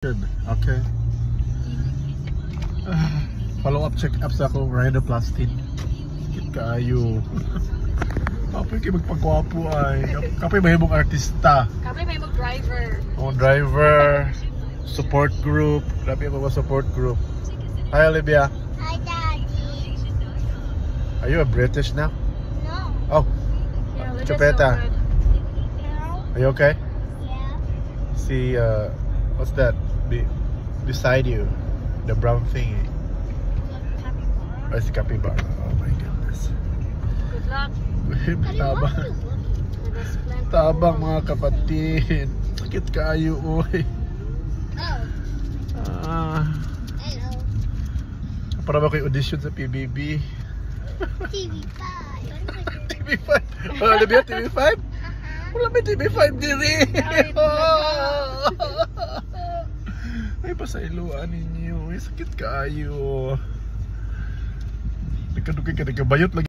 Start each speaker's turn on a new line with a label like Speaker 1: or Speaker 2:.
Speaker 1: Good. Okay. Follow-up check-up sa akong rhinoplasty. Sakit kaayo. Kapoy kayo magpagwapo ay. Kapoy mahimong artista.
Speaker 2: Kapoy mahimong driver.
Speaker 1: Driver. Support group. Grabe ang mga support group. Hi Olivia.
Speaker 3: Hi, Daddy.
Speaker 1: Are you a British now?
Speaker 3: No.
Speaker 1: Oh.
Speaker 2: Yeah, Olivia's
Speaker 1: Chupeta.
Speaker 2: so good.
Speaker 3: No.
Speaker 1: Are you okay?
Speaker 3: Yeah.
Speaker 1: See, what's that? Beside you. The brown thingy. Oh, it's a capybara. Oh my goodness.
Speaker 2: Good luck.
Speaker 1: Tabang.
Speaker 2: With the splendid
Speaker 1: Tabang
Speaker 2: world.
Speaker 1: mga kapatid. Sakit kayo, oy.
Speaker 3: Oh. Hello.
Speaker 1: Para ba kayo audition sa PBB?
Speaker 3: TV5.
Speaker 1: TV5? Wala na ba TV5? Wala ba TV5 diri? Ay, pasailuan ninyo. Ay, sakit kayo. Nagkadugay ka, nagkabayot lagi.